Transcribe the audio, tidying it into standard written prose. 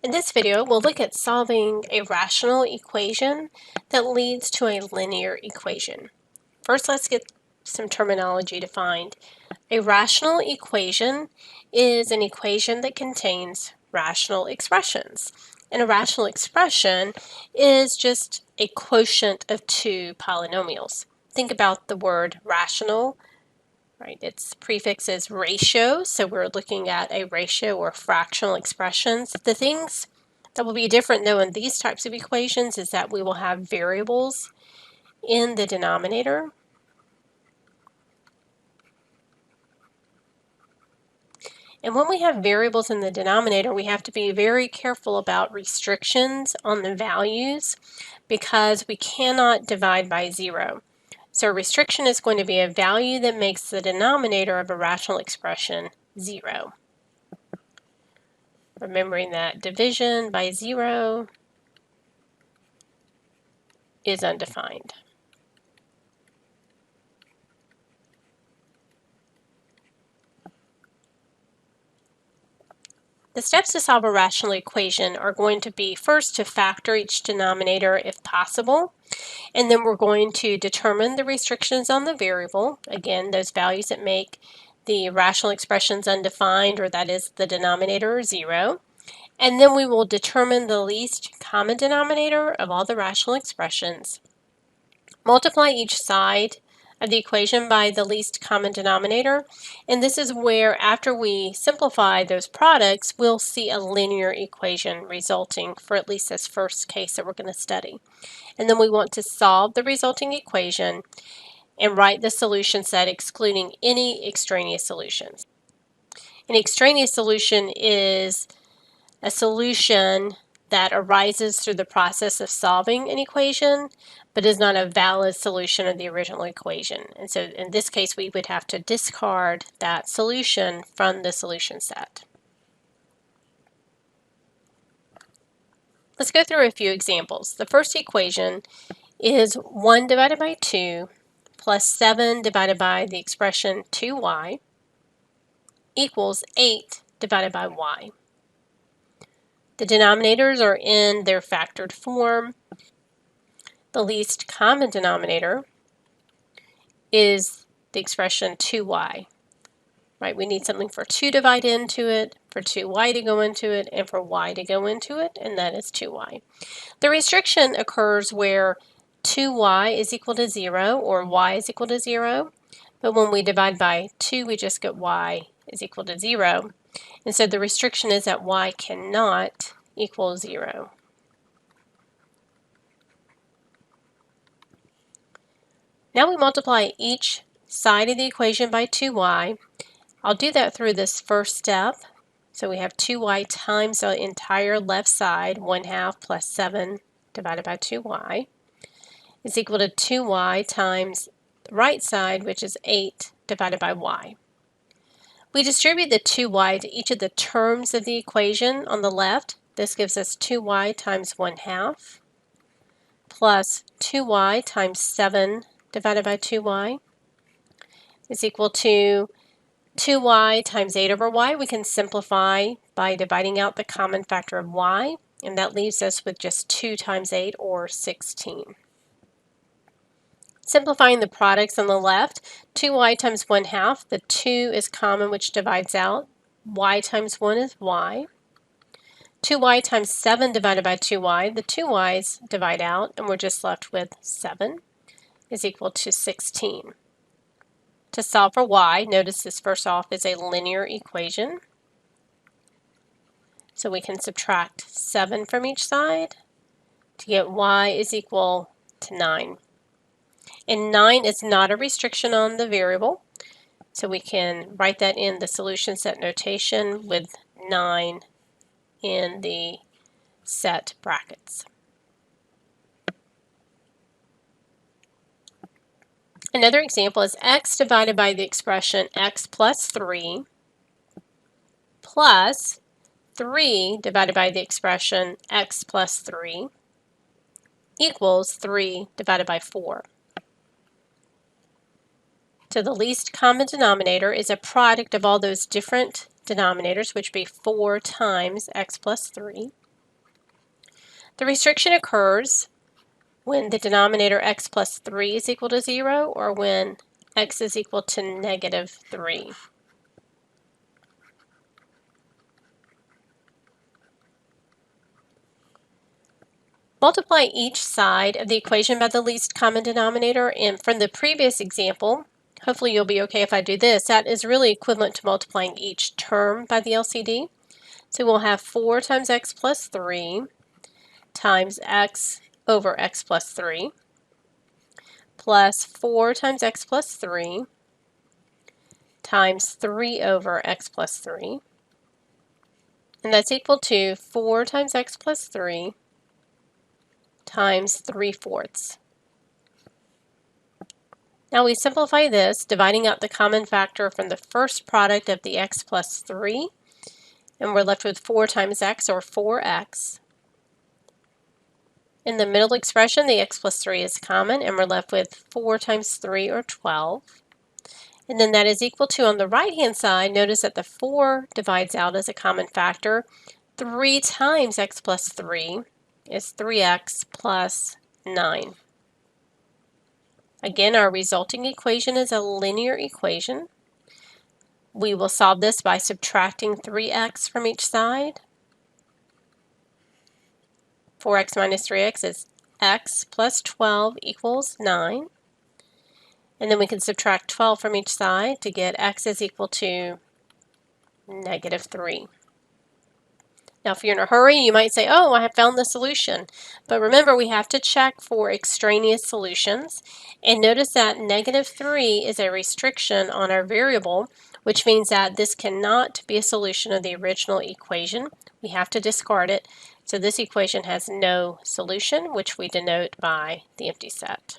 In this video, we'll look at solving a rational equation that leads to a linear equation. First, let's get some terminology defined. A rational equation is an equation that contains rational expressions. And a rational expression is just a quotient of two polynomials. Think about the word rational. Right, its prefix is ratio, so we're looking at a ratio or fractional expressions. The things that will be different though in these types of equations is that we will have variables in the denominator. And when we have variables in the denominator, we have to be very careful about restrictions on the values because we cannot divide by zero. So a restriction is going to be a value that makes the denominator of a rational expression 0. Remembering that division by 0 is undefined. The steps to solve a rational equation are going to be first to factor each denominator if possible, and then we're going to determine the restrictions on the variable. Again, those values that make the rational expressions undefined, or that is the denominator, 0. And then we will determine the least common denominator of all the rational expressions. Multiply each side of the equation by the least common denominator, and this is where, after we simplify those products, we'll see a linear equation resulting for at least this first case that we're going to study. And then we want to solve the resulting equation and write the solution set excluding any extraneous solutions. An extraneous solution is a solution that arises through the process of solving an equation, but is not a valid solution of the original equation. And so in this case, we would have to discard that solution from the solution set. Let's go through a few examples. The first equation is 1 divided by 2 plus 7 divided by the expression 2y equals 8 divided by y. The denominators are in their factored form. The least common denominator is the expression 2y. Right? We need something for 2 to divide into it, for 2y to go into it, and for y to go into it, and that is 2y. The restriction occurs where 2y is equal to 0 or y is equal to 0, but when we divide by 2, we just get y is equal to 0. And so the restriction is that y cannot equal 0. Now we multiply each side of the equation by 2y. I'll do that through this first step. So we have 2y times the entire left side, 1/2 plus 7 divided by 2y, is equal to 2y times the right side, which is 8 divided by y. We distribute the 2y to each of the terms of the equation on the left. This gives us 2y times 1/2 plus 2y times 7 divided by 2y is equal to 2y times 8 over y. We can simplify by dividing out the common factor of y, and that leaves us with just 2 times 8, or 16. Simplifying the products on the left, 2y times 1/2, the 2 is common, which divides out. Y times 1 is y. 2y times 7 divided by 2y, the 2y's divide out, and we're just left with 7 is equal to 16. To solve for y, notice this first off is a linear equation. So we can subtract 7 from each side to get y is equal to 9. And 9 is not a restriction on the variable, so we can write that in the solution set notation with 9 in the set brackets. Another example is x divided by the expression x plus 3 plus 3 divided by the expression x plus 3 equals 3 divided by 4. So the least common denominator is a product of all those different denominators, which would be 4 times x plus 3. The restriction occurs when the denominator x plus 3 is equal to 0 or when x is equal to negative 3. Multiply each side of the equation by the least common denominator, and from the previous example, hopefully you'll be okay if I do this, that is really equivalent to multiplying each term by the LCD. So we'll have 4 times x plus 3 times x over x plus 3 plus 4 times x plus 3 times 3 over x plus 3. And that's equal to 4 times x plus 3 times 3/4. Now we simplify this, dividing out the common factor from the first product of the x plus 3, and we're left with 4 times x, or 4x. In the middle expression, the x plus 3 is common, and we're left with 4 times 3, or 12. And then that is equal to, on the right-hand side, notice that the 4 divides out as a common factor. 3 times x plus 3 is 3x plus 9. Again, our resulting equation is a linear equation. We will solve this by subtracting 3x from each side. 4x minus 3x is x plus 12 equals 9. And then we can subtract 12 from each side to get x is equal to negative 3. Now, if you're in a hurry, you might say, oh, I have found the solution. But remember, we have to check for extraneous solutions. And notice that negative 3 is a restriction on our variable, which means that this cannot be a solution of the original equation. We have to discard it. So this equation has no solution, which we denote by the empty set.